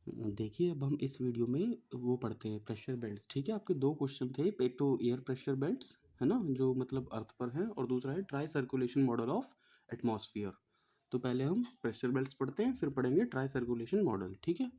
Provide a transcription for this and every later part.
देखिए, अब हम इस वीडियो में वो पढ़ते हैं प्रेशर बेल्ट्स। ठीक है, आपके दो क्वेश्चन थे। एक तो एयर प्रेशर बेल्ट्स है ना, जो मतलब अर्थ पर है, और दूसरा है try circulation model of atmosphere. तो पहले हम प्रेशर बेल्ट्स पढ़ते हैं, फिर पढ़ेंगे ट्राई सर्कुलेशन मॉडल। ठीक है।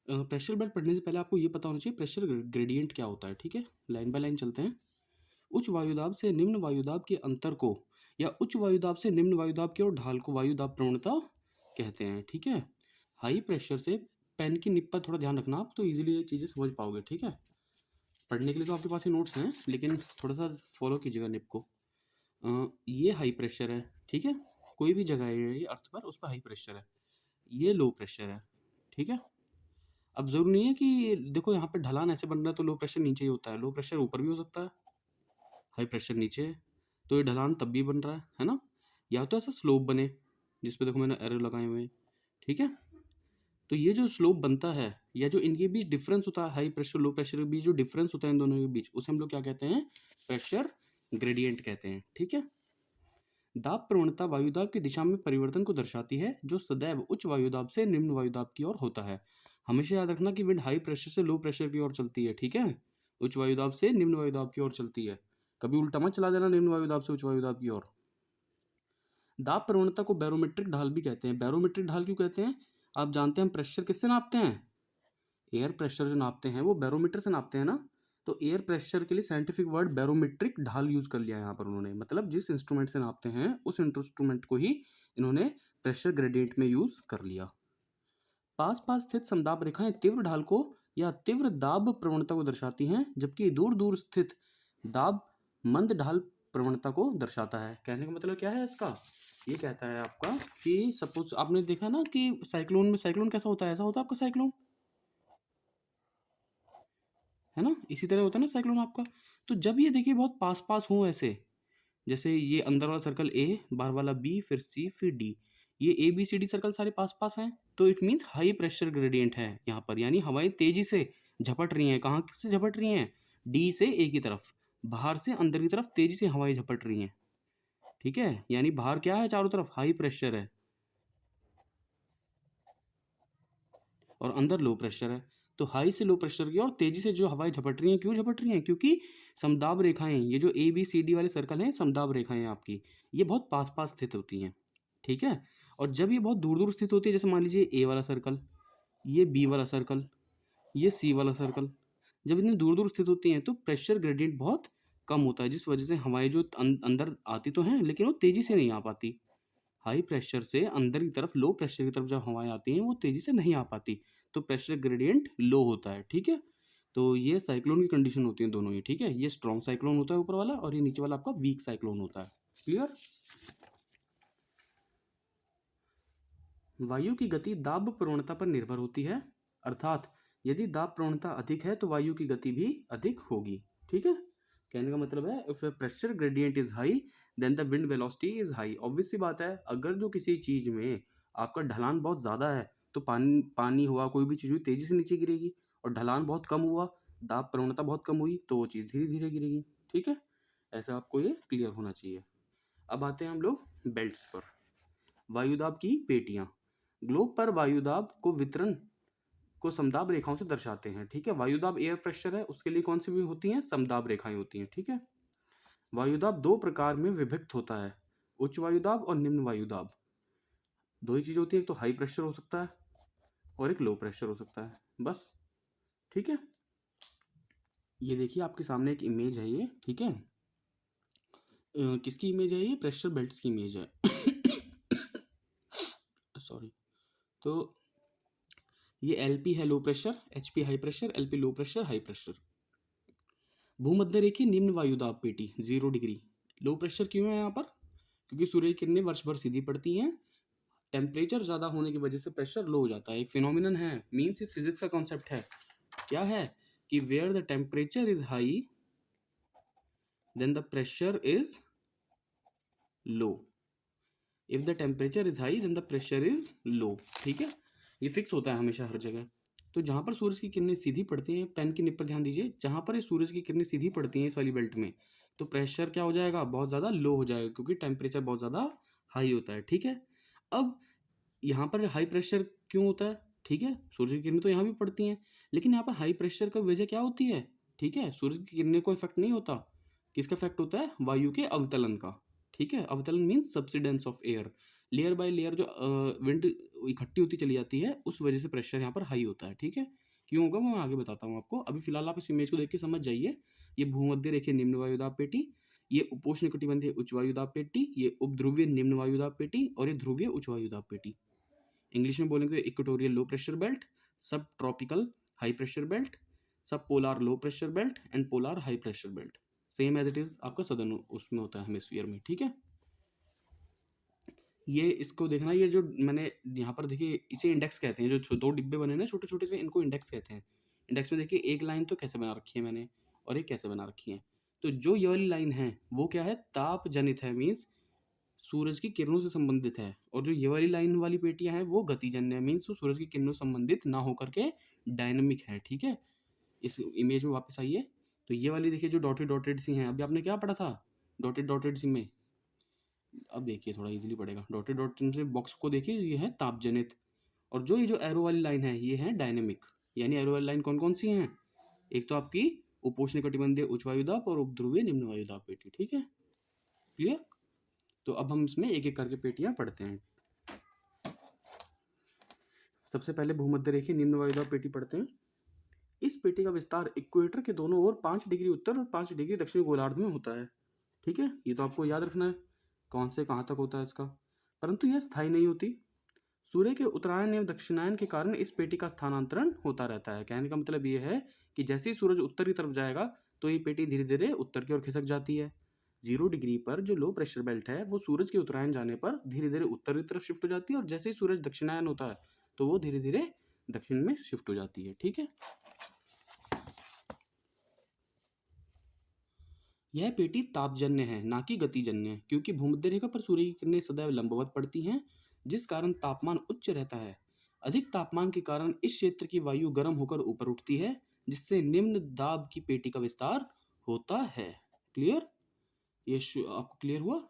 प्रेशर बेल्ट पढ़ने से पहले आपको ये पता होना चाहिए प्रेशर ग्रेडियंट क्या होता है। ठीक है, लाइन बाय लाइन चलते हैं। उच्च वायुदाब से निम्न वायुदाब के अंतर को, या उच्च वायुदाब से निम्न वायुदाब की ओर ढाल को वायुदाब प्रवणता कहते हैं। ठीक है। हाई प्रेशर से, पेन की निप पर थोड़ा ध्यान रखना आप, तो इजीली ये चीज़ें समझ पाओगे। ठीक है। पढ़ने के लिए तो आपके पास ये नोट्स हैं, लेकिन थोड़ा सा फॉलो कीजिएगा निप को। ये हाई प्रेशर है। ठीक है, कोई भी जगह है ये अर्थ पर, उस पर हाई प्रेशर है। ये लो प्रेशर है। ठीक है। अब जरूरी नहीं है कि देखो यहाँ पे ढलान ऐसे बन रहा है तो लो प्रेशर नीचे ही होता है। लो प्रेशर ऊपर भी हो सकता है, हाई प्रेशर नीचे है, तो ये ढलान तब भी बन रहा है ना। या तो ऐसा स्लोप बने, जिसपे देखो मैंने एरो लगाए हुए हैं। ठीक है। तो ये जो स्लोप बनता है, या जो इनके बीच डिफरेंस होता है, हाई प्रेशर लो प्रेशर के बीच जो डिफरेंस होता है इन दोनों के बीच, उसे हम लोग क्या कहते हैं? प्रेशर ग्रेडियंट कहते हैं। ठीक है। दाब प्रवणता वायुदाब की दिशा में परिवर्तन को दर्शाती है, जो सदैव उच्च वायुदाब से निम्न वायुदाब की ओर होता है। हमेशा याद रखना कि विंड हाई प्रेशर से लो प्रेशर की ओर चलती है। ठीक है, उच्च वायुदाब से निम्न वायुदाब की ओर चलती है। कभी उल्टा मत चला देना, निम्न वायुदाब से उच्च वायुदाब की ओर। दाब प्रवणता को बैरोमेट्रिक ढाल भी कहते हैं। बैरोमेट्रिक ढाल क्यों कहते हैं? आप जानते हैं हम प्रेशर किससे नापते हैं? एयर प्रेशर जो नापते हैं वो बैरोमीटर से नापते हैं ना। तो एयर प्रेशर के लिए साइंटिफिक वर्ड बैरोमेट्रिक ढाल यूज कर लिया है यहाँ पर उन्होंने। मतलब जिस इंस्ट्रूमेंट से नापते हैं उस इंस्ट्रूमेंट को ही इन्होंने प्रेशर ग्रेडियंट में यूज कर लिया। पास पास स्थित समदाब रेखाएं तीव्र ढाल को या तीव्र दाब प्रवणता को दर्शाती हैं, जबकि दूर दूर स्थित दाब मंद ढाल प्रवणता को दर्शाता है। कहने का मतलब क्या है इसका? ये कहता है आपका कि सपोज आपने देखा ना कि साइक्लोन में, साइक्लोन कैसा होता है? ऐसा होता है आपका साइक्लोन, है ना, इसी तरह होता है ना साइक्लोन आपका। तो जब ये देखिए बहुत पास पास हो ऐसे, जैसे ये अंदर वाला सर्कल ए, बाहर वाला बी, फिर सी, फिर डी, ये A B C D circle सारे पास पास हैं, तो it means high pressure gradient है यहाँ पर। यानी हवाएं तेजी से झपट रही हैं। कहाँ से झपट रही हैं? डी से ए की तरफ, बाहर से अंदर की तरफ तेजी से हवाएं झपट रही हैं। ठीक है, यानी बाहर क्या है? चारों तरफ हाई प्रेशर है और अंदर लो प्रेशर है। तो हाई से लो प्रेशर की और तेजी से जो हवाएं झपट रही हैं, क्यों झपट रही हैं? क्योंकि समदाब रेखाएं, ये जो ए बी सी डी वाले सर्कल हैं, समदाब रेखाएं आपकी, ये बहुत पास पास स्थित होती हैं। ठीक है। और जब ये बहुत दूर दूर स्थित होती है, जैसे मान लीजिए ए वाला सर्कल, ये बी वाला सर्कल, ये सी वाला सर्कल, जब इतनी दूर दूर स्थित होती हैं तो प्रेशर ग्रेडियंट बहुत कम होता है, जिस वजह से हवाएं जो अंदर आती तो हैं, लेकिन वो तेजी से नहीं आ पाती। हाई प्रेशर से अंदर की तरफ, लो प्रेशर की तरफ जब हवाएं आती हैं वो तेजी से नहीं आ पाती, तो प्रेशर ग्रेडियंट लो होता है। ठीक है। तो ये साइक्लोन की कंडीशन होती है दोनों ही। ठीक है, ये स्ट्रॉन्ग साइक्लोन होता है ऊपर वाला, और ये नीचे वाला आपका वीक साइक्लोन होता है। क्लियर? वायु की गति दाब प्रवणता पर निर्भर होती है, अर्थात यदि दाब प्रवणता अधिक है तो वायु की गति भी अधिक होगी। ठीक है। कहने का मतलब है, if pressure gradient is high then the wind velocity is high. Obvious सी बात है, अगर जो किसी चीज में आपका ढलान बहुत ज्यादा है, तो पानी पानी हुआ, कोई भी चीज हुई, तेजी से नीचे गिरेगी। और ढलान बहुत कम हुआ, दाब प्रवणता बहुत कम हुई, तो वो चीज धीरे धीरे गिरेगी। ठीक है, ऐसा आपको ये क्लियर होना चाहिए। अब आते हैं हम लोग बेल्ट्स पर। वायुदाब की पेटियां। ग्लोब पर वायुदाब को वितरण को समदाब रेखाओं से दर्शाते हैं। ठीक है, वायुदाब एयर प्रेशर है, उसके लिए कौन सी भी होती हैं? समदाब रेखाएं होती हैं। ठीक है। वायुदाब दो प्रकार में विभक्त होता है, उच्च वायुदाब और निम्न वायुदाब। दो ही चीज होती है, एक तो हाई प्रेशर हो सकता है और एक लो प्रेशर हो सकता है, बस। ठीक है। ये देखिए आपके सामने एक इमेज है ये। ठीक है। किसकी इमेज है ये? प्रेशर बेल्ट्स की इमेज है। सॉरी। तो ये एलपी है low pressure, HP high pressure, LP low pressure, high pressure. भूमध्य रेखीय निम्न वायुदाब पेटी 0 डिग्री। लो प्रेशर क्यों है यहाँ पर? क्योंकि सूर्य की किरणें वर्ष भर सीधी पड़ती हैं, टेम्परेचर ज़्यादा होने की वजह से प्रेशर लो हो जाता है। एक फिनोमिनन है, मीन्स ये फिजिक्स का कॉन्सेप्ट है। क्या है? कि where the temperature is high then the pressure is low. If the temperature is high then the pressure is low. ठीक है, ये फिक्स होता है हमेशा हर जगह। तो जहाँ पर सूरज की किरणें सीधी पड़ती हैं, पेन की निप पर ध्यान दीजिए, जहाँ पर ये सूरज की किरणें सीधी पड़ती हैं इस वाली बेल्ट में, तो प्रेशर क्या हो जाएगा? बहुत ज़्यादा लो हो जाएगा, क्योंकि टेम्परेचर बहुत ज़्यादा हाई होता है। ठीक है। अब यहाँ पर हाई प्रेशर क्यों होता है? ठीक है, सूरज की किरणें तो यहाँ भी पड़ती हैं, लेकिन यहाँ पर हाई प्रेशर का वजह क्या होती है, ठीक है, सूरज की किरणें को इफेक्ट नहीं होता, किसका इफेक्ट होता है, वायु के अवतलन का। ठीक है, अवतलन means subsidence of air, layer by layer जो विंड इकट्ठी होती चली जाती है, उस वजह से प्रेशर यहाँ पर हाई होता है। ठीक है, क्यों होगा मैं आगे बताता हूँ आपको, अभी फिलहाल आप इस इमेज को देख के समझ जाइए। ये भूमध्य रेखीय निम्न वायुदाब पेटी, ये उपोष्ण कटिबंधीय उच्च वायुदाब पेटी, ये उपध्रुवीय निम्न वायुदाब पेटी, और ये ध्रुवीय उच्च वायुदाब पेटी। इंग्लिश में बोलेंगे तो equatorial low pressure belt, subtropical high pressure belt, subpolar low pressure belt and polar high pressure belt, same as it is आपका सदर्न उसमें होता है, हेमिस्फीयर में। ठीक है, ये इसको देखना, ये जो मैंने यहाँ पर देखिए, इसे इंडेक्स कहते हैं, जो दो डिब्बे बने ना छोटे छोटे से, इनको इंडेक्स कहते हैं। इंडेक्स में देखिए एक लाइन तो कैसे बना रखी है मैंने, और एक कैसे बना रखी है। तो जो ये वाली लाइन है वो क्या है, ताप जनित है, मीन्स सूरज की किरणों से संबंधित है, और जो ये वाली लाइन वाली पेटियां हैं वो गतिजन्य है, मीन्स वो सूरज की किरणों से संबंधित ना होकर के डायनामिक है। ठीक है, इस इमेज में वापस आइए, तो ये वाली देखिए जो डॉटेड डॉटेड सी हैं, अभी आपने क्या पढ़ा था डॉटेड डॉटेड सी में, अब देखिए थोड़ा इजीली पड़ेगा। डॉटेड डॉटेड से बॉक्स को देखिए, ये है तापजनित, और जो ये जो एरो वाली लाइन है ये है डायनेमिक। यानी एरो वाली लाइन कौन कौन सी हैं, एक तो आपकी उपोष्ण कटिबंधीय उच्च वायुदाब और उपध्रुवीय निम्न वायुदाब पेटी। ठीक है, क्लियर। तो अब हम इसमें एक एक करके पेटियां पढ़ते हैं। सबसे पहले भूमध्य रेखीय निम्न वायुदाब पेटी पढ़ते हैं। इस पेटी का विस्तार इक्वेटर के दोनों ओर 5 डिग्री उत्तर और 5 डिग्री दक्षिण गोलार्ध में होता है। ठीक है, ये तो आपको याद रखना है कौन से कहाँ तक होता है इसका, परंतु यह स्थायी नहीं होती। सूर्य के उत्तरायण एवं दक्षिणायन के कारण इस पेटी का स्थानांतरण होता रहता है। कहने का मतलब ये है कि जैसे ही सूरज उत्तर की तरफ जाएगा तो ये पेटी धीरे धीरे उत्तर की ओर खिसक जाती है। 0 डिग्री पर जो लो प्रेशर बेल्ट है वो सूरज के उत्तरायण जाने पर धीरे धीरे उत्तर की तरफ शिफ्ट हो जाती है, और जैसे ही सूरज दक्षिणायन होता है तो वो धीरे धीरे दक्षिण में शिफ्ट हो जाती है। ठीक है, यह पेटी तापजन्य है ना कि गतिजन्य, क्योंकि भूमध्य रेखा पर सूर्य की किरणें सदैव लंबवत पड़ती हैं, जिस कारण तापमान उच्च रहता है। अधिक तापमान के कारण इस क्षेत्र की वायु गर्म होकर ऊपर उठती है, जिससे निम्न दाब की पेटी का विस्तार होता है। क्लियर, ये आपको क्लियर हुआ।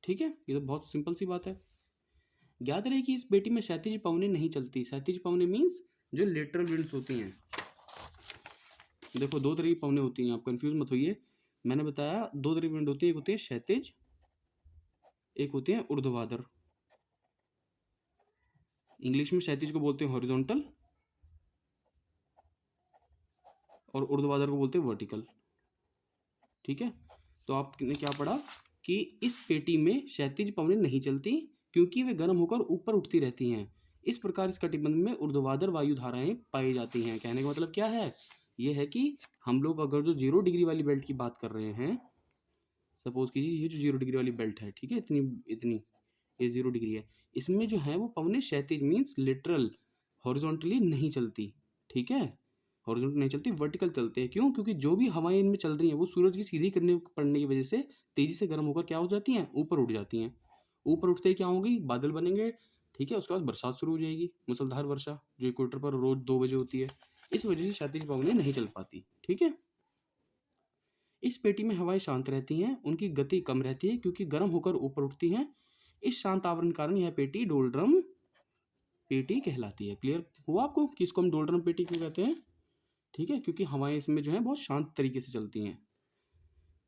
ठीक है, ये तो बहुत सिंपल सी बात है। ज्ञात रहे कि इस पेटी में क्षैतिज पवनें नहीं चलती। क्षैतिज पवनें मीन्स जो लेटरल विंड्स होती हैं। देखो दो तरह की पवनें होती हैं, आप कंफ्यूज मत होइए। मैंने बताया दो तरह की विंड होती है, एक होती है क्षैतिज, एक होती है ऊर्ध्वाधर। इंग्लिश में क्षैतिज को बोलते हैं हॉरिजॉन्टल, और ऊर्ध्वाधर को बोलते हैं वर्टिकल। ठीक है, तो आपने क्या पढ़ा कि इस पेटी में क्षैतिज पवनें नहीं चलती, क्योंकि वे गर्म होकर ऊपर उठती रहती हैं। इस प्रकार इस कटिबंध में ऊर्ध्वाधर वायु धाराएं पाई जाती हैं। कहने का मतलब क्या है, यह है कि हम लोग अगर जो 0 डिग्री वाली बेल्ट की बात कर रहे हैं, सपोज कीजिए ये जो 0 डिग्री वाली बेल्ट है, ठीक है, इतनी इतनी ये 0 डिग्री है, इसमें जो है वो पवनें क्षैतिज मीन्स लिटरल, हॉरिजॉन्टली नहीं चलती। ठीक है, हॉरिजॉन्टल नहीं चलती, वर्टिकल चलते हैं। क्यों, क्योंकि जो भी हवाएं इनमें चल रही हैं वो सूरज की सीधी किरणें पड़ने की वजह से तेजी से गर्म होकर क्या हो जाती हैं, ऊपर उठ जाती हैं। ऊपर उठते ही क्या होगी, बादल बनेंगे। ठीक है, उसके बाद बरसात शुरू हो जाएगी, मूसलाधार वर्षा, जो इक्वेटर पर रोज 2 बजे होती है। इस वजह से क्षैतिज पवनें नहीं चल पाती। ठीक है, इस पेटी में हवाएं शांत रहती हैं, उनकी गति कम रहती है क्योंकि गर्म होकर ऊपर उठती हैं। इस शांत आवरण कारण यह पेटी डोलड्रम पेटी कहलाती है। क्लियर हुआ आपको कि इसको हम डोलड्रम पेटी क्यों कहते हैं। ठीक है, क्योंकि हवाएं इसमें जो है बहुत शांत तरीके से चलती हैं।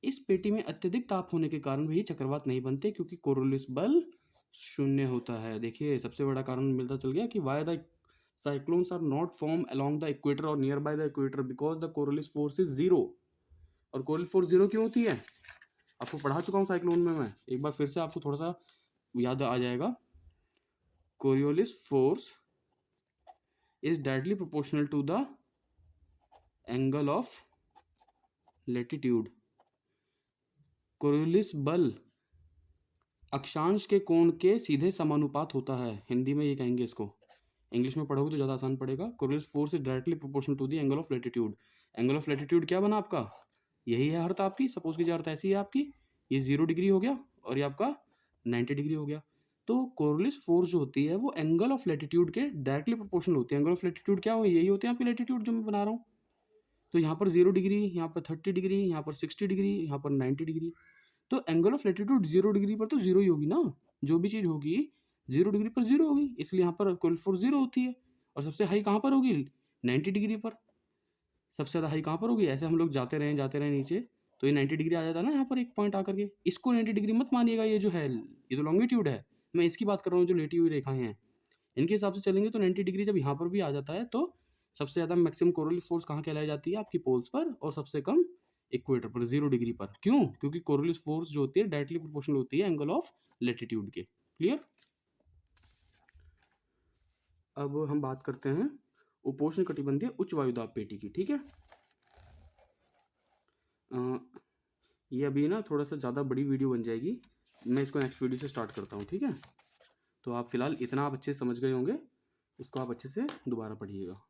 इस पेटी में अत्यधिक ताप होने के कारण भी चक्रवात नहीं बनते, क्योंकि कोरोलिस बल शून्य होता है। देखिए सबसे बड़ा कारण मिलता चल गया कि why the cyclones are not form along the equator और near by the equator because the Coriolis force is 0। और कोरोलिस फोर्स 0 क्यों होती है, आपको पढ़ा चुका हूँ साइक्लोन में मैं, एक बार फिर से आपको थोड़ा सा याद आ जाएगा। Coriolis force is directly proportional to the angle of latitude. Coriolis बल अक्षांश के कोण के सीधे समानुपात होता है, हिंदी में ये कहेंगे इसको, इंग्लिश में पढ़ोगे तो ज़्यादा आसान पड़ेगा। Coriolis force is directly proportional to the angle of latitude. Angle of latitude क्या बना आपका, यही है अर्थ आपकी, सपोज कीजिए अर्थ ऐसी है आपकी, ये 0 डिग्री हो गया और ये आपका 90 डिग्री हो गया। तो कोरियोलिस फोर्स जो होती है वो एंगल ऑफ लेटिट्यूड के डायरेक्टली प्रोपोर्शनल होती है। एंगल ऑफ लेटिट्यूड क्या हो, यही होते हैं आपकी लेटिट्यूड जो मैं बना रहा हूँ। तो यहाँ पर 0 डिग्री, यहाँ पर 30 डिग्री, यहाँ पर 60 डिग्री, यहाँ पर 90 डिग्री। तो एंगल ऑफ लेटिट्यूड 0 डिग्री पर तो 0 ही होगी ना, जो भी चीज़ होगी 0 डिग्री पर 0 होगी, इसलिए यहाँ पर कोरियोलिस फोर्स 0 होती है। और सबसे हाई कहाँ पर होगी, 90 डिग्री पर। सबसे ज़्यादा हाई कहाँ पर होगी, ऐसे हम लोग जाते रहें नीचे तो ये 90 डिग्री आ जाता है ना यहाँ पर एक पॉइंट आकर के। इसको 90 डिग्री मत मानिएगा, ये जो है ये तो लॉन्गिट्यूड है, मैं इसकी बात कर रहा हूँ जो लेटी हुई रेखाएं हैं, इनके हिसाब से चलेंगे तो 90 डिग्री जब यहाँ पर भी आ जाता है तो सबसे ज़्यादा मैक्सिमम कोरोनल फोर्स कहाँ कहलाई जाती है, आपकी पोल्स पर, और सबसे कम इक्वेटर पर 0 डिग्री पर। क्यों, क्योंकि कोरोनल फोर्स जो होती है डायरेक्टली प्रोपोर्शनल होती है एंगल ऑफ लेटीट्यूड के। क्लियर। अब हम बात करते हैं उपोष्ण कटिबंधीय उच्च वायुदाब पेटी की। ठीक है, ये अभी ना थोड़ा सा ज़्यादा बड़ी वीडियो बन जाएगी, मैं इसको नेक्स्ट वीडियो से स्टार्ट करता हूँ। ठीक है, तो आप फिलहाल इतना आप अच्छे से समझ गए होंगे, इसको आप अच्छे से दोबारा पढ़िएगा।